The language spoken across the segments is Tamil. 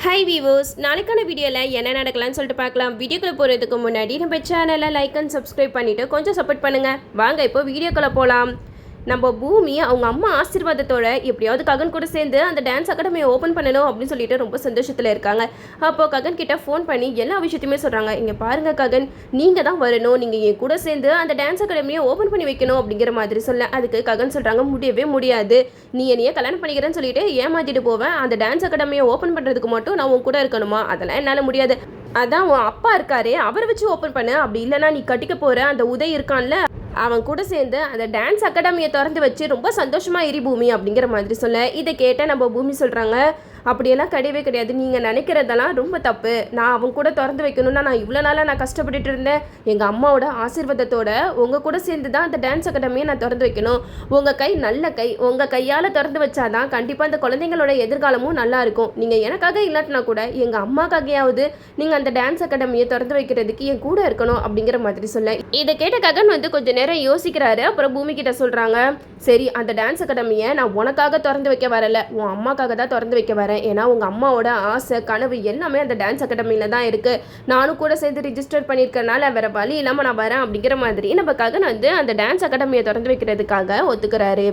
ஹாய் வீவர்ஸ், நாளைக்கான வீடியோவில் என்ன நடக்கலாம்னு சொல்லிட்டு பார்க்கலாம். வீடியோக்குள்ளே போகிறதுக்கு முன்னாடி நம்ம சேனலை லைக் அண்ட் சப்ஸ்கிரைப் பண்ணிவிட்டு கொஞ்சம் சப்போர்ட் பண்ணுங்கள். வாங்க இப்போ வீடியோக்குள்ளே போகலாம். நம்ம பூமி அவங்க அம்மா ஆசீர்வாதத்தோட எப்படியாவது ககன் கூட சேர்ந்து அந்த டான்ஸ் அகாடமியை ஓப்பன் பண்ணணும் அப்படின்னு சொல்லிட்டு ரொம்ப சந்தோஷத்தில் இருக்காங்க. அப்போ ககன் கிட்ட ஃபோன் பண்ணி எல்லா விஷயத்தையுமே சொல்கிறாங்க. இங்கே பாருங்கள் ககன், நீங்கள் தான் வரணும், நீங்கள் என் கூட சேர்ந்து அந்த டான்ஸ் அகாடமியை ஓப்பன் பண்ணி வைக்கணும் அப்படிங்கிற மாதிரி சொல்ல. அதுக்கு ககன் சொல்கிறாங்க, முடியவே முடியாது, நீ என்னையே கல்யாணம் பண்ணிக்கிறேன்னு சொல்லிட்டு ஏமாற்றிட்டு போவேன். அந்த டான்ஸ் அகாடமியை ஓப்பன் பண்ணுறதுக்கு மட்டும் நான் உன் கூட இருக்கணுமா? அதெல்லாம் என்னால் முடியாது. அதான் உன் அப்பா இருக்காரே, அவரை வச்சு ஓப்பன் பண்ணு. அப்படி இல்லைனா நீ கட்டிக்க போகிற அந்த உதய் இருக்கான்ல, அவன் கூட சேர்ந்து அந்த டான்ஸ் அகாடமியை திறந்து வச்சு ரொம்ப சந்தோஷமாக இரு பூமி அப்படிங்கிற மாதிரி சொல்ல. இதை கேட்ட நம்ம பூமி சொல்கிறாங்க, அப்படியெல்லாம் கிடையவே கிடையாது, நீங்கள் நினைக்கிறதெல்லாம் ரொம்ப தப்பு. நான் அவங்க கூட திறந்து வைக்கணும்னா நான் இவ்வளோ நாளாக நான் கஷ்டப்பட்டுட்டு இருந்தேன். எங்கள் அம்மாவோட ஆசீர்வாதத்தோட உங்கள் கூட சேர்ந்து தான் அந்த டான்ஸ் அகாடமியை நான் திறந்து வைக்கணும். உங்கள் கை நல்ல கை, உங்கள் கையால் திறந்து வச்சாதான் கண்டிப்பாக அந்த குழந்தைங்களோட எதிர்காலமும் நல்லா இருக்கும். நீங்கள் எனக்காக இல்லாட்டினா கூட எங்கள் அம்மாக்காகையாவது நீங்கள் அந்த டான்ஸ் அகாடமியை திறந்து வைக்கிறதுக்கு என் கூட இருக்கணும் அப்படிங்கிற மாதிரி சொல்ல. இதை கேட்ட ககன் கொஞ்சம் நேரம் யோசிக்கிறாரு. அப்புறம் பூமி கிட்ட சொல்கிறாங்க, சரி, அந்த டான்ஸ் அகாடமியை நான் உனக்காக திறந்து வைக்க வரல, உன் அம்மாக்காக தான் திறந்து வைக்க வரேன். ஏன்னா உங்கள் அம்மாவோட ஆசை கனவு எல்லாமே அந்த டான்ஸ் அகாடமியில் தான் இருக்குது. நானும் கூட சேர்ந்து ரிஜிஸ்டர் பண்ணியிருக்கனால வேறு வழி இல்லாமல் நான் வரேன் அப்படிங்கிற மாதிரி நம்ம ககன் அந்த டான்ஸ் அகாடமியை திறந்து வைக்கிறதுக்காக ஒத்துக்கிறாரு.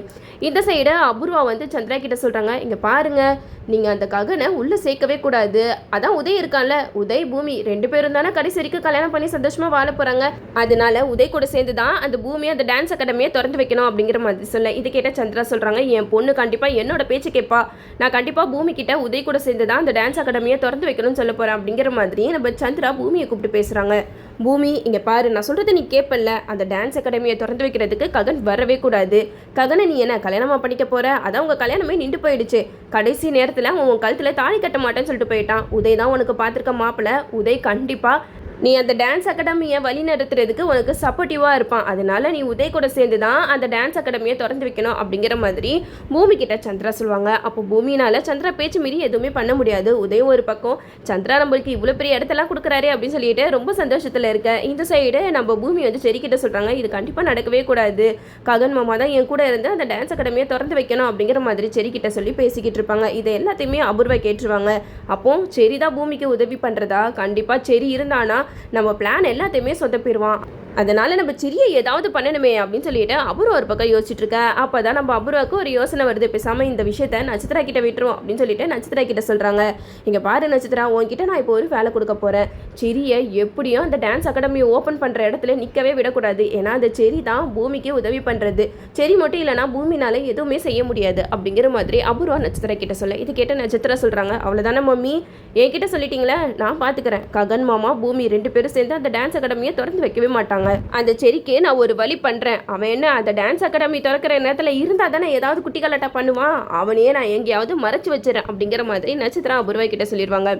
இந்த சைடு அபூர்வா சந்திரா கிட்ட சொல்கிறாங்க, இங்கே பாருங்கள், நீங்கள் அந்த ககனை உள்ளே சேர்க்கவே கூடாது. அதான் உதய் இருக்கான்ல, உதய் பூமி 2 பேரும் தானே கடைசி வரைக்கும் கல்யாணம் பண்ணி சந்தோஷமாக வாழ போகிறாங்க. அதனால உதய் கூட சேர்ந்து தான் அந்த பூமி அந்த டான்ஸ் அகாடமியை திறந்து வைக்கணும் அப்படிங்கிற மாதிரி சொல்ல. இது கேட்ட சந்திரா சொல்கிறாங்க, என் பொண்ணு கண்டிப்பாக என்னோட பேச்சு கேட்பா. நான் கண்டிப்பாக பூமி கிட்ட உதய் கூட சேர்ந்து தான் அந்த டான்ஸ் அகாடமியை திறந்து வைக்கணும்னு சொல்ல போகிறேன் அப்படிங்கிற மாதிரி நம்ம சந்திரா பூமியை கூப்பிட்டு பேசுகிறாங்க. பூமி, இங்கே பாரு, நான் சொல்கிறது நீ கேட்பல, அந்த டான்ஸ் அகாடமியை திறந்து வைக்கிறதுக்கு ககன் வரவே கூடாது. ககனை நீ என்ன கல்யாணமாக பண்ணிக்க போகிற? அதான் உங்கள் கல்யாணமே நின்று போயிடுச்சு. கடைசி நேரத்தில் உன் கழுத்தில் தாலி கட்ட மாட்டேன்னு சொல்லிட்டு போயிட்டான். உதய் தான் உனக்கு பார்த்துருக்க மாப்பிள்ள. உதய் கண்டிப்பாக நீ அந்த டான்ஸ் அகாடமியை வழி நடத்துறதுக்கு உனக்கு சப்போர்ட்டிவாக இருப்பான். அதனால நீ உதய் கூட சேர்ந்து தான் அந்த டான்ஸ் அகாடமியை திறந்து வைக்கணும் அப்படிங்கிற மாதிரி பூமி கிட்ட சந்திரா சொல்லுவாங்க. அப்போ பூமினால சந்திரா பேச்சு மீறி எதுவுமே பண்ண முடியாது. உதய் ஒரு பக்கம் சந்திரா நம்மளுக்கு இவ்வளோ பெரிய இடத்தெல்லாம் கொடுக்குறாரு அப்படின்னு சொல்லிட்டு ரொம்ப சந்தோஷத்தில் இருக்க. இந்த சைடு நம்ம பூமி செரி கிட்ட சொல்கிறாங்க, இது கண்டிப்பாக நடக்கவே கூடாது. ககன் மாமா தான் என் கூட இருந்து அந்த டான்ஸ் அகாடமியை திறந்து வைக்கணும் அப்படிங்கிற மாதிரி செரி கிட்ட சொல்லி பேசிக்கிட்டு இருப்பாங்க. இதை எல்லாத்தையுமே அபூர்வா கேட்டுருவாங்க. அப்போ செரி தான் பூமிக்கு உதவி பண்ணுறதா? கண்டிப்பாக செரி இருந்தானா நம்ம பிளான் எல்லாத்தையுமே சொதப்பிடுவான். அதனால நம்ம செரியை ஏதாவது பண்ணணுமே அப்படின்னு சொல்லிட்டு அபூர்வா ஒரு பக்கம் யோசிச்சுட்டு இருக்க. அப்போ தான் நம்ம அபூர்வாவுக்கு ஒரு யோசனை வருது, பேசாமல் இந்த விஷயத்த நட்சத்திரா கிட்ட விட்டுருவோம் அப்படின்னு சொல்லிட்டு நட்சத்திரா கிட்ட சொல்கிறாங்க. இங்கே பாரு நட்சத்திரா, உன்கிட்ட நான் இப்போ ஒரு வேலை கொடுக்க போகிறேன். செரியை எப்படியும் அந்த டான்ஸ் அகாடமியை ஓப்பன் பண்ணுற இடத்துல நிற்கவே விடக்கூடாது. ஏன்னா அந்த செரி தான் பூமிக்கு உதவி பண்ணுறது. செரி மட்டும் இல்லைனா பூமினால எதுவுமே செய்ய முடியாது அப்படிங்கிற மாதிரி அபூர்வா நட்சத்திரா கிட்ட சொல்ல. இது கேட்ட நட்சத்திரா சொல்கிறாங்க, அவ்வளோதானே மம்மி, என்கிட்ட சொல்லிட்டீங்களே, நான் பார்த்துக்கிறேன். ககன் மாமா பூமி 2 பேரும் சேர்ந்து அந்த டான்ஸ் அகாடமியை திறந்து வைக்கவே மாட்டாங்க. அந்த செரிக்கு நான் ஒரு வழி பண்ணுறேன். அவன் என்ன அந்த டான்ஸ் அகாடமி திறக்கிற நேரத்தில் இருந்தால் தானே ஏதாவது குட்டி கலாட்டா பண்ணுவான். அவனையே நான் எங்கேயாவது மறைச்சு வச்சிடறேன் அப்படிங்கிற மாதிரி நட்சத்திரா அபூர்வா கிட்ட சொல்லிடுவாங்க.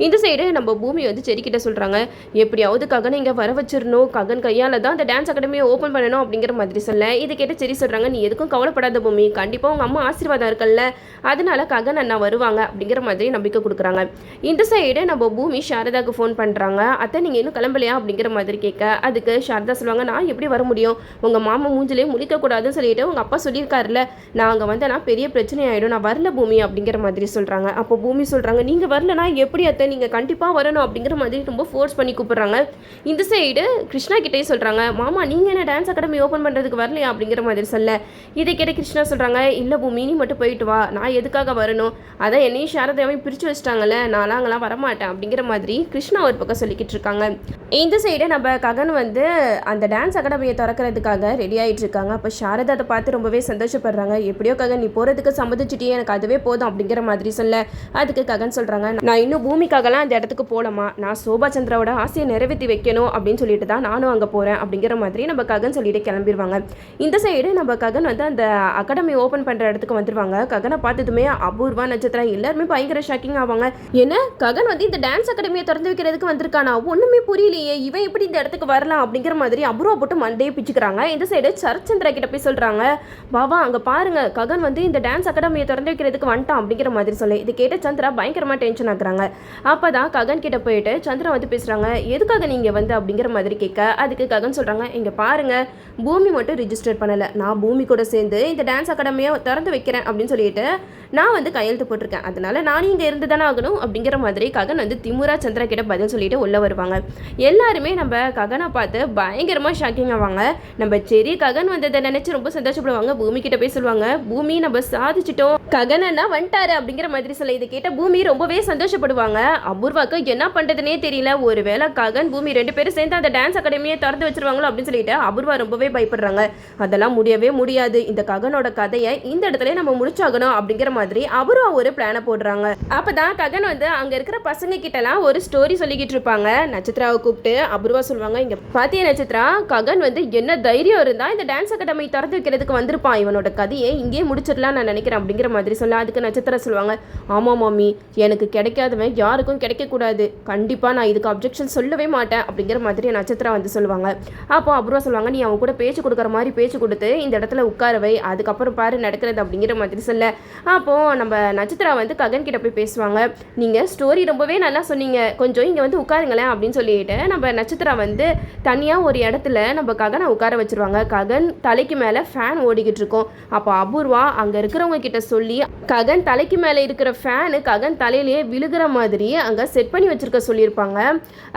இந்த சைடு நம்ம பூமி செரிக்கிட்ட சொல்கிறாங்க, எப்படியாவது ககனை இங்கே வர வச்சிடணும். ககன் கையால் தான் அந்த டான்ஸ் அகாடமியை ஓப்பன் பண்ணணும் அப்படிங்கிற மாதிரி சொல்ல. இது கேட்ட செரி சொல்கிறாங்க, நீ எதுக்கும் கவலைப்படாத பூமி, கண்டிப்பாக உங்கள் அம்மா ஆசீர்வாதம் இருக்கல்ல, அதனால ககன் அண்ணா வருவாங்க அப்படிங்கிற மாதிரி நம்பிக்கை கொடுக்குறாங்க. இந்த சைடு நம்ம பூமி சாரதாவுக்கு ஃபோன் பண்ணுறாங்க. அத்தை நீங்கள் இன்னும் கிளம்பலையா அப்படிங்கிற மாதிரி கேட்க. அதுக்கு சாரதா சொல்லுவாங்க, நான் எப்படி வர முடியும், உங்கள் மாமா மூஞ்சிலே முழிக்கக்கூடாதுன்னு சொல்லிட்டு உங்கள் அப்பா சொல்லியிருக்காருல்ல, நான் அங்கே நான் பெரிய பிரச்சனை ஆகிடும், நான் வரல பூமி அப்படிங்கிற மாதிரி சொல்கிறாங்க. அப்போ பூமி சொல்கிறாங்க, நீங்கள் வரலனா எப்படி அத்தை, நீங்கள் கண்டிப்பாக வரணும் அப்படிங்கிற மாதிரி ரொம்ப ஃபோர்ஸ் பண்ணி கூப்பிட்றாங்க. இந்த சைடு கிருஷ்ணா கிட்டே சொல்கிறாங்க, மாமா நீங்கள் என்ன டான்ஸ் அகாடமி ஓப்பன் பண்ணுறதுக்கு வரலையா அப்படிங்கிற மாதிரி சொல்ல. இதை கேட்ட கிருஷ்ணா சொல்கிறாங்க, இல்லை பூமி, நீ மட்டும் போயிட்டு வா, நான் எதுக்காக வரணும், அதான் என்னையும் சாரதாவையும் பிரித்து வச்சிட்டாங்கல்ல, நான்லாம் அங்கெல்லாம் வரமாட்டேன் அப்படிங்கிற மாதிரி கிருஷ்ணா ஒரு பக்கம் சொல்லிக்கிட்டு இருக்காங்க. இந்த சைடு நம்ம ககன் அந்த டான்ஸ் அகாடமியை திறக்கிறதுக்காக ரெடி ஆகிட்டு இருக்காங்க. அப்போ சாரதா அதை பார்த்து ரொம்பவே சந்தோஷப்படுறாங்க. எப்படியோ ககன், நீ போகிறதுக்கு சம்மதிச்சிட்டியே, எனக்கு அதுவே போதும் அப்படிங்கிற மாதிரி சொல்ல. அதுக்கு ககன் சொல்கிறாங்க, நான் இன்னும் பூமிக்காகலாம் அந்த இடத்துக்கு போகலாமா, நான் சோபா சந்திராவோட ஆசையை நிறைவேற்றி வைக்கணும் அப்படின்னு சொல்லிட்டு தான் நானும் அங்கே போகிறேன் அப்படிங்கிற மாதிரி நம்ம ககன் சொல்லிட்டு கிளம்பிடுவாங்க. இந்த சைடு நம்ம ககன் அந்த அகாடமி ஓப்பன் பண்ணுற இடத்துக்கு வந்துடுவாங்க. ககனை பார்த்ததுமே அபூர்வா நட்சத்திரா எல்லாருமே பயங்கர ஷாக்கிங் ஆவாங்க. என்ன ககன் இந்த டான்ஸ் அகாடமியை திறந்து வைக்கிறதுக்கு வந்திருக்கானா, ஒன்றுமே புரியலையே, இவன் எப்படி இந்த இடத்துக்கு வரலாம் அப்படிங்கிற மாதிரி அபூர்வா போட்டு மண்டையை பிச்சுக்கிறாங்க. இந்த சைடு சரத்சந்திரா கிட்ட போய் சொல்கிறாங்க, பாபா அங்கே பாருங்க, ககன் இந்த டான்ஸ் அகாடமியை திறந்து வைக்கிறதுக்கு வந்துட்டான் அப்படிங்கிற மாதிரி சொல்ல. இது கேட்ட சந்திரா பயங்கரமாக டென்ஷன் ஆகுறாங்க. அப்போ தான் ககன் கிட்ட போயிட்டு, சந்திரா நட்சத்திரம் வந்து பேசுகிறாங்க. எதுக்காக நீங்கள் வந்து அப்படிங்கிற மாதிரி கேட்க, அதுக்கு ககன் சொல்கிறாங்க, இங்கே பாருங்கள், பூமி மட்டும் ரிஜிஸ்டர் பண்ணலை, நான் பூமி கூட சேர்ந்து இந்த டான்ஸ் அகாடமியை திறந்து வைக்கிறேன் அப்படின்னு சொல்லிட்டு நான் வந்து கையெழுத்து போட்டிருக்கேன், அதனால நானும் இங்கே இருந்து தானே ஆகணும் அப்படிங்கிற மாதிரி ககன் வந்து திமுரா சந்திரா கிட்ட பதில் சொல்லிட்டு உள்ளே வருவாங்க. எல்லாருமே நம்ம ககனை பார்த்து பயங்கரமாக ஷாக்கிங் ஆவாங்க. நம்ம சரி ககன் வந்ததை நினச்சி ரொம்ப சந்தோஷப்படுவாங்க. பூமி கிட்ட போய் சொல்லுவாங்க, பூமி நம்ம சாதிச்சிட்டோம், ககன் அண்ணா வந்துட்டாரு அப்படிங்கிற மாதிரி சொல்ல இதை கேட்ட பூமி ரொம்பவே சந்தோஷப்படுவாங்க. அபூர்வாக்கு என்ன பண்ணுறதுனே தெரியல, ஒருவேளை ககன் பூமி 2 பேரும் சேர்ந்து அந்த டான்ஸ் அகாடமியை திறந்து வச்சிருவாங்களோ அப்படின்னு சொல்லிட்டு அபூர்வா ரொம்பவே பயப்படுறாங்க. அதெல்லாம் முடியவே முடியாது, இந்த ககனோட கதையை இந்த இடத்துல நம்ம முடிச்சாகணும் அப்படிங்கிற மாதிரி அபூர்வா ஒரு பிளானை போடுறாங்க. அப்பதான் ககன் வந்து அங்க இருக்கிற பசங்க கிட்டலாம் ஒரு ஸ்டோரி சொல்லிக்கிட்டு இருப்பாங்க. நட்சத்திராவை கூப்பிட்டு அபூர்வா சொல்லுவாங்க, இங்க பாத்தியா நட்சத்திரா, ககன் வந்து என்ன தைரியம் இருந்தா இந்த டான்ஸ் அகாடமி திறந்து வைக்கிறதுக்கு வந்திருப்பான், இவனோட கதையை இங்கே முடிச்சிடலாம் நான் நினைக்கிறேன் அப்படிங்கிற மாதிரி சொல்ல, அதுக்கு நட்சத்திரம் சொல்லுவாங்க, ஆமா மாமி, எனக்கு கிடைக்காதவன் யாருக்கும் கிடைக்கக்கூடாது, கண்டிப்பா நான் இதுக்கு அப்ஜெக்ஷன் சொல்லவே மாட்டேன் அப்படிங்கிற மாதிரி நட்சத்திரம் வந்து சொல்லுவாங்க. அப்போ அபூர்வா சொல்லுவாங்க, நீ அவன் கூட பேச்சு கொடுக்குற மாதிரி பேச்சு கொடுத்து இந்த இடத்துல உட்காரவை, அதுக்கப்புறம் பாரு நடக்கிறது அப்படிங்கிற மாதிரி சொல்ல, அப்போது நம்ம நட்சத்திரா வந்து ககன் கிட்ட போய் பேசுவாங்க, நீங்கள் ஸ்டோரி ரொம்பவே நல்லா சொன்னீங்க, கொஞ்சம் இங்கே வந்து உட்காருங்களேன் அப்படின்னு சொல்லிட்டு நம்ம நட்சத்திரா வந்து தனியாக ஒரு இடத்துல நம்ம ககனை உட்கார வச்சுருவாங்க. ககன் தலைக்கு மேலே ஃபேன் ஓடிக்கிட்டு இருக்கும். அப்போ அபூர்வா அங்கே இருக்கிறவங்க கிட்ட சொல்லி ககன் தலைக்கு மேலே இருக்கிற ஃபேனு ககன் தலையிலேயே விழுகிற மாதிரி அங்கே செட் பண்ணி வச்சுருக்க சொல்லியிருப்பாங்க.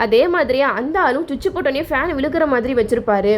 அதே மாதிரியே அந்த ஆளும் சுவிட்சு போட்டோன்னே ஃபேன் விழுகிற மாதிரி வச்சுருப்பாரு.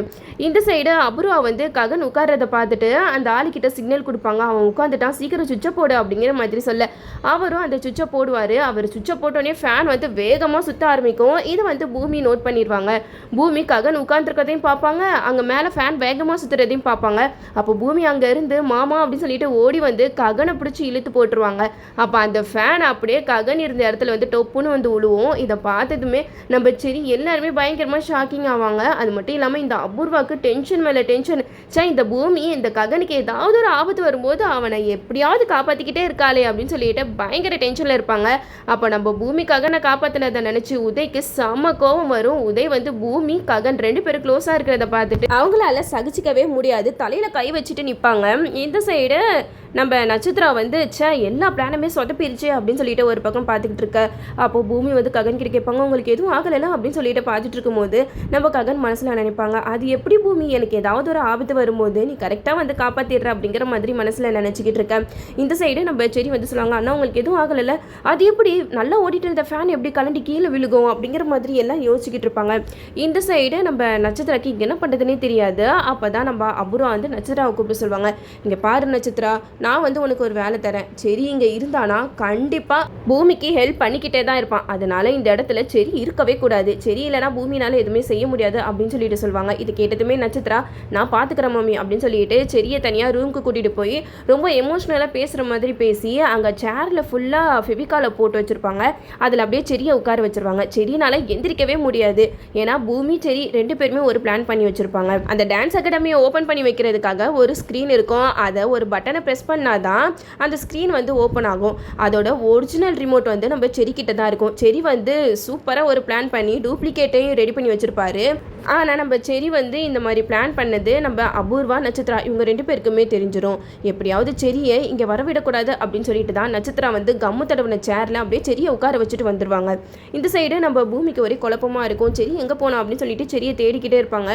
இந்த சைடு அபூர்வா வந்து ககன் உட்கார்றதை பார்த்துட்டு அந்த ஆளுக்கிட்ட சிக்னல் கொடுப்பாங்க, அவன் உட்காந்துட்டான், சீக்கிரம் சுவிட்சை போடு அப்படிங்கிற மாதிரி சொல்ல அவரும் அந்த சுவிட்சை போடுவார். அவர் சுவிட்சை போட்டோன்னே ஃபேன் வந்து வேகமாக சுற்ற ஆரம்பிக்கும். இது வந்து பூமி நோட் பண்ணிடுவாங்க. பூமி ககன் உட்காந்துருக்கிறதையும் பார்ப்பாங்க, அங்கே மேலே ஃபேன் வேகமாக சுற்றுறதையும் பார்ப்பாங்க. அப்போ பூமி அங்கே இருந்து மாமா அப்படின்னு சொல்லிட்டு ஓடி வந்து ககனை பிடிச்சி இழுத்து போட்டுருவாங்க. அப்போ அந்த ஃபேன் அப்படியே ககன் இருந்த இடத்துல வந்து டொப்புன்னு வந்து விழுவும். இதை பார்த்ததுமே நம்ம சரி எல்லாருமே பயங்கரமாக ஷாக்கிங் ஆவாங்க. அது மட்டும் இல்லாமல் இந்த அபூர்வாவுக்கு டென்ஷன் மேலே டென்ஷன், இந்த பூமி இந்த ககனுக்கு ஏதாவது ஒரு ஆபத்து வரும்போது அவனை எப்படியாவது காப்பாற்றிக்கிட்டே இருக்காளே அப்படின்னு சொல்லிட்டு பயங்கர டென்ஷனில் இருப்பாங்க. அப்போ நம்ம பூமி ககனை காப்பாற்றினதை நினச்சி உதய்க்கு செம்ம கோவம் வரும். உதய் வந்து பூமி ககன் 2 பேரும் க்ளோஸாக இருக்கிறத பார்த்துட்டு அவங்களால சகிச்சிக்கவே முடியாது, தலையில் கை வச்சுட்டு நிற்பாங்க. இந்த சைடு நம்ம நட்சத்திரா வந்து எல்லா பிளானுமே சொதப்பிருச்சு அப்படின்னு சொல்லிட்டு ஒரு பக்கம் பார்த்துக்கிட்டு இருக்க. அப்போது பூமி வந்து ககன் கிட்ட கேட்பாங்க, உங்களுக்கு எதுவும் ஆகலைல அப்படின்னு சொல்லிட்டு பார்த்துட்டு இருக்கும்போது நம்ம ககன் மனசில் நினைப்பாங்க, அது எப்படி பூமி, எனக்கு ஏதாவது ஒரு ஆபத்து வரும்போது நீ கரெக்டாக வந்து காப்பாற்றிடுற அப்படிங்கிற மாதிரி மனசில் நினச்சிக்கிட்டு இருக்கேன். இந்த சைடு நம்ம சரி வந்து சொல்லுவாங்க, அண்ணா உங்களுக்கு எதுவும் ஆகலைல்ல, அது எப்படி நல்லா ஓடிட்டு இருந்த ஃபேன் எப்படி கலண்டி கீழே விழுகும் அப்படிங்கிற மாதிரி எல்லாம் யோசிச்சுக்கிட்டு இருப்பாங்க. இந்த சைடு நம்ம நட்சத்திராக்கு இங்கே என்ன பண்ணுறதுனே தெரியாது. அப்போ தான் நம்ம அபூர்வா வந்து நட்சத்திராவை கூப்பிட்டு சொல்லுவாங்க, இங்கே பாரு நட்சத்திரா, நான் வந்து உனக்கு ஒரு வேலை தரேன், சரி இங்கே இருந்தானா கண்டிப்பாக பூமிக்கு ஹெல்ப் பண்ணிக்கிட்டே தான் இருப்பான், அதனால இந்த இடத்துல சரி இருக்கவே கூடாது, சரி இல்லைனா பூமினால எதுவுமே செய்ய முடியாது அப்படின்னு சொல்லிட்டு சொல்லுவாங்க. இது கேட்டதுமே நட்சத்திரா, நான் பார்த்துக்கிறேன் மம்மி அப்படின்னு சொல்லிட்டு செரியை தனியாக ரூமுக்கு கூட்டிகிட்டு போய் ரொம்ப எமோஷ்னலாக பேசுகிற மாதிரி பேசி அங்கே சேரில் ஃபுல்லாக ஃபெவிகாலை போட்டு வச்சுருப்பாங்க. அதில் அப்படியே செரியை உட்கார வச்சுருவாங்க. செடினால எந்திரிக்கவே முடியாது, ஏன்னா பூமி செரி 2 பேருமே ஒரு பிளான் பண்ணி வச்சுருப்பாங்க. அந்த டான்ஸ் அகாடமியை ஓப்பன் பண்ணி வைக்கிறதுக்காக ஒரு ஸ்க்ரீன் இருக்கும், அதை ஒரு பட்டனை ப்ரெஸ் பண்ணாதான் அந்த ஸ்க்ரீன் வந்து ஓப்பன் ஆகும். அதோட ஒரிஜினல் ரிமோட் வந்து நம்ம செரி கிட்ட தான் இருக்கும். செரி வந்து சூப்பராக ஒரு பிளான் பண்ணி டூப்ளிகேட்டையும் ரெடி பண்ணி வச்சுருப்பாரு. ஆனால் நம்ம செரி வந்து இந்த மாதிரி பிளான் பண்ணது நம்ம அபூர்வா நட்சத்திரா இவங்க 2 பேருக்குமே தெரிஞ்சிடும். எப்படியாவது செரியை இங்கே வரவிடக்கூடாது அப்படின்னு சொல்லிட்டு தான் நட்சத்திரா வந்து கம்மு தடவின சேரில் அப்படியே செரியை உட்கார வச்சுட்டு வந்துடுவாங்க. இந்த சைடு நம்ம பூமிக்கு ஒரே குழப்பமாக இருக்கும், செரி எங்கே போனோம் அப்படின்னு சொல்லிட்டு செரியை தேடிக்கிட்டே இருப்பாங்க.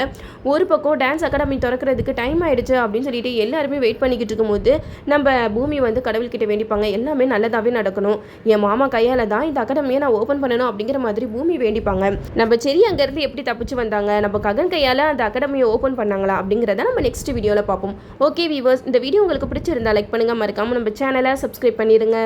ஒரு பக்கம் டான்ஸ் அகாடமி திறக்கிறதுக்கு டைம் ஆகிடுச்சு அப்படின்னு சொல்லிட்டு எல்லாருமே வெயிட் பண்ணிக்கிட்டு இருக்கும்போது நம்ம பூமி வந்து கடவுள்கிட்ட வேண்டிப்பாங்க, எல்லாமே நல்லதாகவே நடக்கணும், என் மாமா கையால் தான் இந்த அகாடமியை நான் ஓப்பன் பண்ணணும் அப்படிங்கிற மாதிரி பூமி வேண்டிப்பாங்க. நம்ம செரி அங்கேருந்து எப்படி தப்பிச்சு வந்தாங்க, நம்ம ககன் கையால் அந்த அகாடமியை ஓப்பன் பண்ணாங்களா அப்படிங்கிறத நம்ம நெக்ஸ்ட் வீடியோவில் பார்ப்போம். ஓகே வீவர்ஸ், இந்த வீடியோ உங்களுக்கு பிடிச்சிருந்தா லைக் பண்ணுங்கள், மறக்காமல் நம்ம சேனலை சப்ஸ்கிரைப் பண்ணிடுங்க.